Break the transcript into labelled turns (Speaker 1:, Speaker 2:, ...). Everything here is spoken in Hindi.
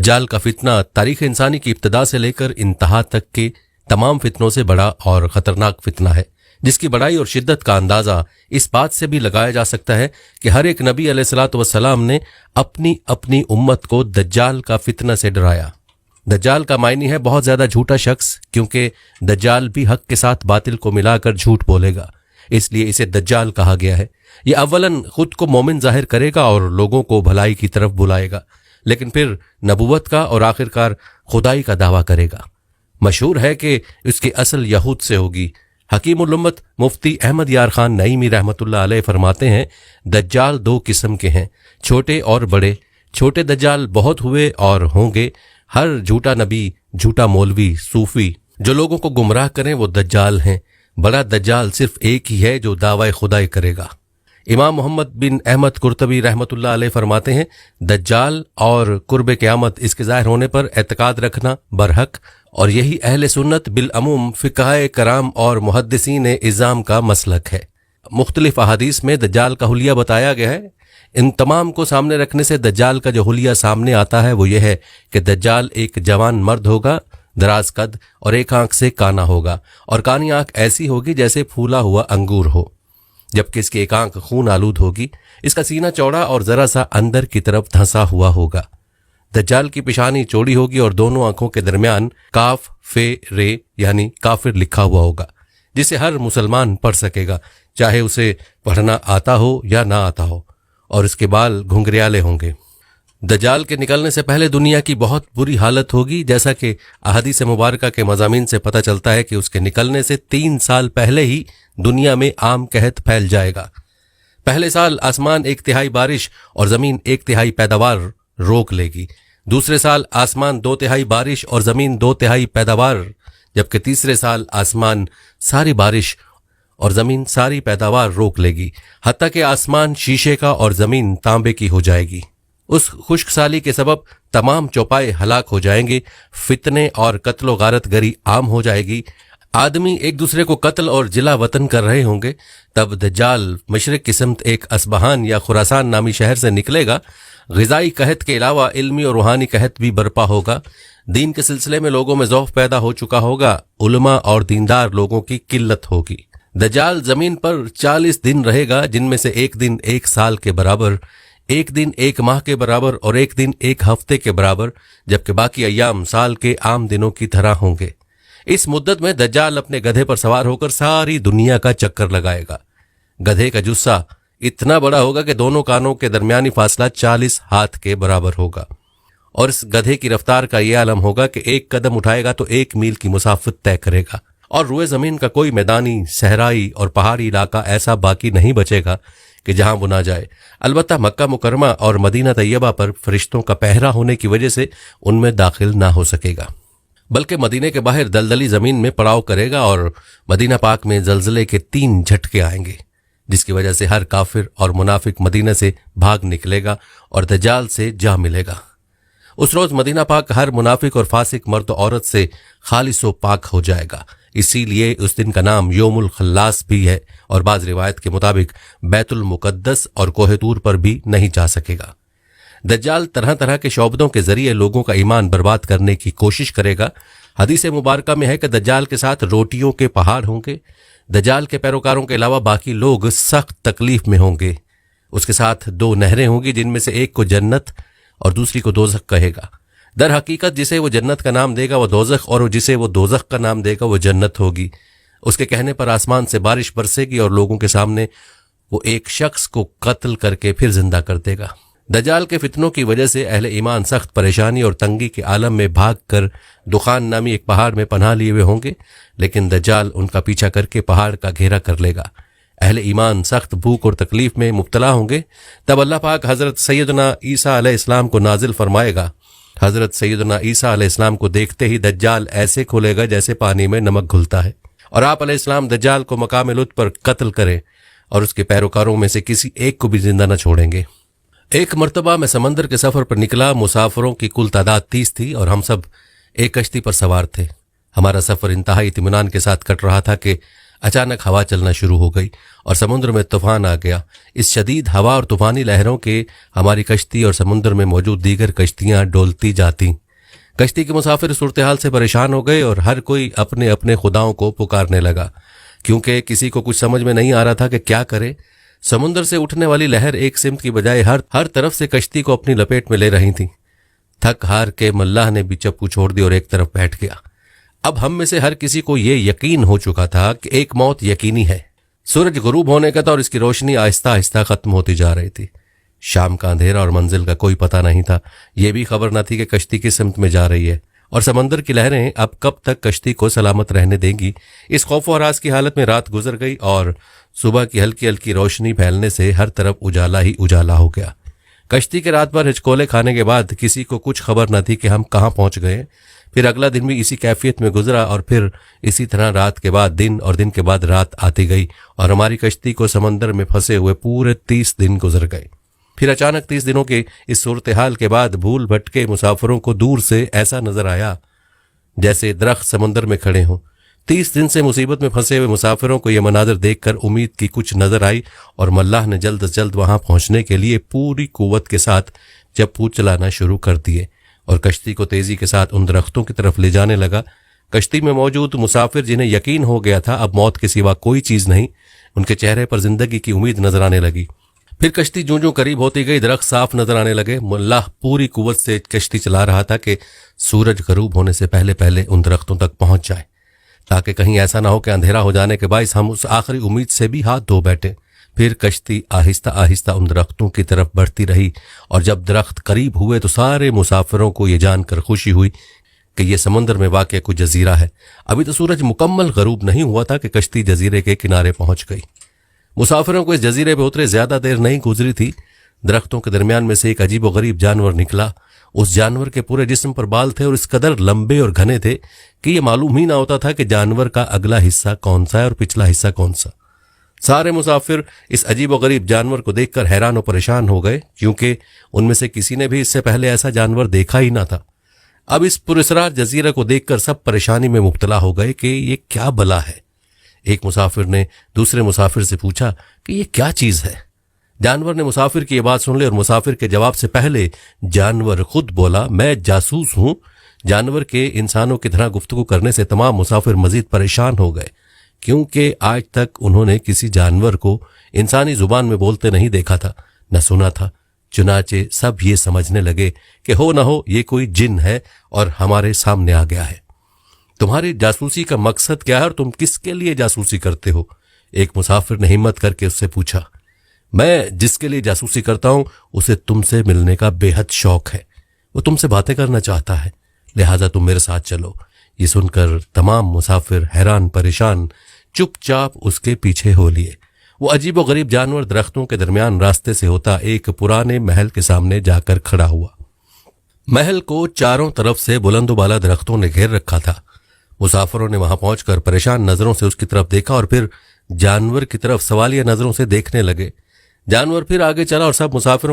Speaker 1: दज्जाल का फितना तारीख इंसानी की इब्तिदा से लेकर इंतहा तक के तमाम फितनों से बड़ा और खतरनाक फितना है, जिसकी बड़ाई और शिद्दत का अंदाजा इस बात से भी लगाया जा सकता है कि हर एक नबी अलैहिस्सलातु वस्सलाम ने अपनी अपनी उम्मत को दज्जाल का फितना से डराया। दज्जाल का मायनी है बहुत ज्यादा झूठा शख्स, क्योंकि दज्जाल भी हक के साथ बातिल को मिलाकर झूठ बोलेगा, इसलिए इसे दज्जाल कहा गया है। यह अव्वलन खुद को मोमिन जाहिर करेगा और लोगों को भलाई की तरफ बुलाएगा, लेकिन फिर नबूवत का और आखिरकार खुदाई का दावा करेगा। मशहूर है कि उसकी असल यहूद से होगी। हकीमुल उम्मत मुफ्ती अहमद यार खान नईमी रहमतुल्लाह अलैह फरमाते हैं, दज्जाल दो किस्म के हैं, छोटे और बड़े। छोटे दज्जाल बहुत हुए और होंगे। हर झूठा नबी, झूठा मौलवी, सूफी जो लोगों को गुमराह करें वो दज्जाल हैं। बड़ा दज्जाल सिर्फ एक ही है जो दावा खुदाई करेगा। इमाम मोहम्मद बिन अहमद कुर्तबी रहमतुल्लाह अलैह फरमाते हैं, दज्जाल और कुर्ब क़यामत इसके ज़ाहिर होने पर एतकाद रखना बरहक, और यही अहले सुन्नत बिल अमूम फ़िक़्ह कराम और मुहद्दिसीन इज़ाम का मसलक है। मुख्तलिफ अहादीस में दज्जाल का हुलिया बताया गया है। इन तमाम को सामने रखने से दज्जाल का जो हुलिया सामने आता है वो यह है कि दज्जाल एक जवान मर्द होगा, दराज कद और एक आंख से काना होगा, और कानी आंख ऐसी होगी जैसे फूला हुआ अंगूर हो, जबकि इसकी एक आंख खून आलूद होगी। इसका सीना चौड़ा और जरा सा अंदर की तरफ धंसा हुआ होगा। दज्जाल की पेशानी चौड़ी होगी और दोनों आंखों के दरमियान काफ फे रे यानी काफिर लिखा हुआ होगा, जिसे हर मुसलमान पढ़ सकेगा, चाहे उसे पढ़ना आता हो या ना आता हो, और इसके बाल घुंघरियाले होंगे। दज्जाल के निकलने से पहले दुनिया की बहुत बुरी हालत होगी, जैसा कि अहादीस मुबारका के मज़ामीन से पता चलता है कि उसके निकलने से 3 साल पहले ही दुनिया में आम कहत फैल जाएगा। पहले साल आसमान 1/3 बारिश और जमीन 1/3 पैदावार रोक लेगी। दूसरे साल आसमान 2/3 बारिश और जमीन 2/3 पैदावार, जबकि तीसरे साल आसमान सारी बारिश और जमीन सारी पैदावार रोक लेगी, हत्ता कि आसमान शीशे का और जमीन तांबे की हो जाएगी। उस खुश्क साली के सबब तमाम चौपाए हलाक हो जाएंगे, फितने और कत्लो गारत गरी आम हो जाएगी, आदमी एक दूसरे को कत्ल और जिला वतन कर रहे होंगे। तब दज्जाल मशरिक की सिमत एक असबहान या खुरासान नामी शहर से निकलेगा। ग़िज़ाई कहत के अलावा इल्मी और रूहानी कहत भी बर्पा होगा। दीन के सिलसिले में लोगों में ज़ौफ़ पैदा हो चुका होगा। उलमा और दीनदार लोगों की किल्लत होगी। दज्जाल जमीन पर 40 दिन रहेगा, जिनमें से एक दिन 1 साल के बराबर, एक दिन 1 माह के बराबर और एक दिन 1 हफ्ते के बराबर, जबकि बाकी अय्याम साल के आम दिनों की तरह होंगे। इस मुद्दत में दज्जाल अपने गधे पर सवार होकर सारी दुनिया का चक्कर लगाएगा। गधे का जुस्सा इतना बड़ा होगा कि दोनों कानों के दरमियानी फासला 40 हाथ के बराबर होगा, और इस गधे की रफ्तार का यह आलम होगा कि 1 कदम उठाएगा तो 1 मील की मुसाफत तय करेगा, और रुए जमीन का कोई मैदानी, सहराई और पहाड़ी इलाका ऐसा बाकी नहीं बचेगा कि जहां वो ना जाए। अलबत्ता मक्का मुकरमा और मदीना तैयबा पर फरिश्तों का पहरा होने की वजह से उनमें दाखिल ना हो सकेगा, बल्कि मदीने के बाहर दलदली जमीन में पड़ाव करेगा, और मदीना पाक में जलजले के 3 झटके आएंगे, जिसकी वजह से हर काफिर और मुनाफिक मदीने से भाग निकलेगा और दज्जाल से जा मिलेगा। उस रोज मदीना पाक हर मुनाफिक और फासिक मर्द औरत से खालिस व पाक हो जाएगा। इसीलिए उस दिन का नाम योमुल खल्लास भी है, और बाज रिवायत के मुताबिक बैतुल मुकद्दस और कोह तूर पर भी नहीं जा सकेगा। दज्जाल तरह तरह के शौबदों के जरिए लोगों का ईमान बर्बाद करने की कोशिश करेगा। हदीस मुबारका में है कि दज्जाल के साथ रोटियों के पहाड़ होंगे। दज्जाल के पैरोकारों के अलावा बाकी लोग सख्त तकलीफ में होंगे। उसके साथ 2 नहरें होंगी, जिनमें से एक को जन्नत और दूसरी को दोज़ख कहेगा। दर हकीकत जिसे वो जन्नत का नाम देगा वो दोज़ख, और जिसे वो दोज़ख का नाम देगा वो जन्नत होगी। उसके कहने पर आसमान से बारिश बरसेगी और लोगों के सामने वो एक शख्स को कत्ल करके फिर जिंदा कर देगा। दज्जाल के फितनों की वजह से अहले ईमान सख्त परेशानी और तंगी के आलम में भाग कर दुखान नामी एक पहाड़ में पनाह लिए हुए होंगे, लेकिन दज्जाल उनका पीछा करके पहाड़ का घेरा कर लेगा। अहले ईमान सख्त भूख और तकलीफ में मुब्तला होंगे। तब अल्लाह पाक हज़रत सैयदना ईसा अलैहिस्सलाम को नाजिल फरमाएगा। हज़रत सैयदना ईसा अलैहिस्सलाम को देखते ही दज्जाल ऐसे खुलेगा जैसे पानी में नमक घुलता है, और आप अलैहिस्सलाम दज्जाल को मकाम लुत पर कत्ल करें और उसके पैरोकारों में से किसी एक को भी जिंदा न छोड़ेंगे। एक मर्तबा मैं समंदर के सफ़र पर निकला। मुसाफिरों की कुल तादाद 30 थी और हम सब एक कश्ती पर सवार थे। हमारा सफ़र इंतहाई इत्मीनान के साथ कट रहा था कि अचानक हवा चलना शुरू हो गई और समुद्र में तूफान आ गया। इस शदीद हवा और तूफानी लहरों के हमारी कश्ती और समुद्र में मौजूद दीगर कश्तियां डोलती जाती। कश्ती के मुसाफिर सूरत हाल से परेशान हो गए और हर कोई अपने अपने खुदाओं को पुकारने लगा, क्योंकि किसी को कुछ समझ में नहीं आ रहा था कि क्या करे। समुद्र से उठने वाली लहर एक सिमत की बजाय हर तरफ से कश्ती को अपनी लपेट में ले रही थी। थक हार के मल्लाह ने भी चप्पू छोड़ दी और एक तरफ बैठ गया। अब हम में से हर किसी को ये यकीन हो चुका था कि एक मौत यकीनी है। सूरज गुरूब होने का था और इसकी रोशनी आहिस्ता आहिस्ता खत्म होती जा रही थी। शाम का अंधेरा और मंजिल का कोई पता नहीं था। यह भी खबर न थी कि कश्ती किस सिमत में जा रही है और समंदर की लहरें अब कब तक कश्ती को सलामत रहने देंगी। इस खौफ और राज की हालत में रात गुजर गई और सुबह की हल्की हल्की रोशनी फैलने से हर तरफ उजाला ही उजाला हो गया। कश्ती के रात भर हिचकोले खाने के बाद किसी को कुछ खबर न थी कि हम कहाँ पहुंच गए। फिर अगला दिन भी इसी कैफियत में गुजरा और फिर इसी तरह रात के बाद दिन और दिन के बाद रात आती गई और हमारी कश्ती को समंदर में फंसे हुए पूरे 30 दिन गुजर गए। फिर अचानक 30 दिनों के इस सूरत हाल के बाद भूल भटके मुसाफिरों को दूर से ऐसा नजर आया जैसे दरख्त समंदर में खड़े हों। 30 दिन से मुसीबत में फंसे हुए मुसाफिरों को यह मनाजर देखकर उम्मीद की कुछ नजर आई और मल्लाह ने जल्द से जल्द वहां पहुंचने के लिए पूरी कुव्वत के साथ चप्पू चलाना शुरू कर दिए और कश्ती को तेजी के साथ उन दरख्तों की तरफ ले जाने लगा। कश्ती में मौजूद मुसाफिर जिन्हें यकीन हो गया था अब मौत के सिवा कोई चीज नहीं, उनके चेहरे पर जिंदगी की उम्मीद नजर आने लगी। फिर कश्ती जूं जूं करीब होती गई दरख्त साफ नजर आने लगे। मुल्लाह पूरी कुव्वत से कश्ती चला रहा था कि सूरज गरूब होने से पहले पहले उन दरख्तों तक पहुंच जाए, ताकि कहीं ऐसा ना हो कि अंधेरा हो जाने के बायस हम उस आखिरी उम्मीद से भी हाथ धो बैठे। फिर कश्ती आहिस्ता आहिस्ता उन दरख्तों की तरफ बढ़ती रही और जब दरख्त करीब हुए तो सारे मुसाफिरों को ये जानकर खुशी हुई कि यह समंदर में वाक़ कोई जजीरा है। अभी तो सूरज मुकम्मल गरूब नहीं हुआ था कि कश्ती जजीरे के किनारे पहुंच गई। मुसाफिरों को इस जजीरे पर उतरे ज्यादा देर नहीं गुजरी थी। दरख्तों के दरमियान में से एक अजीब व गरीब जानवर निकला। उस जानवर के पूरे जिस्म पर बाल थे और इस कदर लंबे और घने थे कि यह मालूम ही ना होता था कि जानवर का अगला हिस्सा कौन सा है और पिछला हिस्सा कौन सा। सारे मुसाफिर इस अजीब व गरीब जानवर को देखकर हैरान और परेशान हो गए, क्योंकि उनमें से किसी ने भी इससे पहले ऐसा जानवर देखा ही ना था। अब इस पुरस्रार जजीरा को देखकर सब परेशानी में मुब्तला हो गए कि ये क्या बला है। एक मुसाफिर ने दूसरे मुसाफिर से पूछा कि ये क्या चीज है। जानवर ने मुसाफिर की ये बात सुन ली और मुसाफिर के जवाब से पहले जानवर खुद बोला, मैं जासूस हूं। जानवर के इंसानों की तरह गुफ्तगू करने से तमाम मुसाफिर मजीद परेशान हो गए, क्योंकि आज तक उन्होंने किसी जानवर को इंसानी जुबान में बोलते नहीं देखा था, न सुना था। चुनाचे सब ये समझने लगे कि हो न हो ये कोई जिन है और हमारे सामने आ गया है। तुम्हारी जासूसी का मकसद क्या है और तुम किसके लिए जासूसी करते हो? एक मुसाफिर ने हिम्मत करके उससे पूछा। मैं जिसके लिए जासूसी करता हूं उसे तुमसे मिलने का बेहद शौक है। वो तुमसे बातें करना चाहता है, लिहाजा तुम मेरे साथ चलो। ये सुनकर तमाम मुसाफिर हैरान परेशान चुपचाप उसके पीछे हो लिए। वो अजीब व गरीब जानवर दरख्तों के दरमियान रास्ते से होता एक पुराने महल के सामने जाकर खड़ा हुआ। महल को चारों तरफ से बुलंदोबाला दरख्तों ने घेर रखा था। मुसाफिरों ने वहां पहुंचकर परेशान नजरों से उसकी तरफ देखा और फिर जानवर की तरफ सवालिया नजरों से देखने लगे। जानवर फिर आगे चला और सब मुसाफिरों को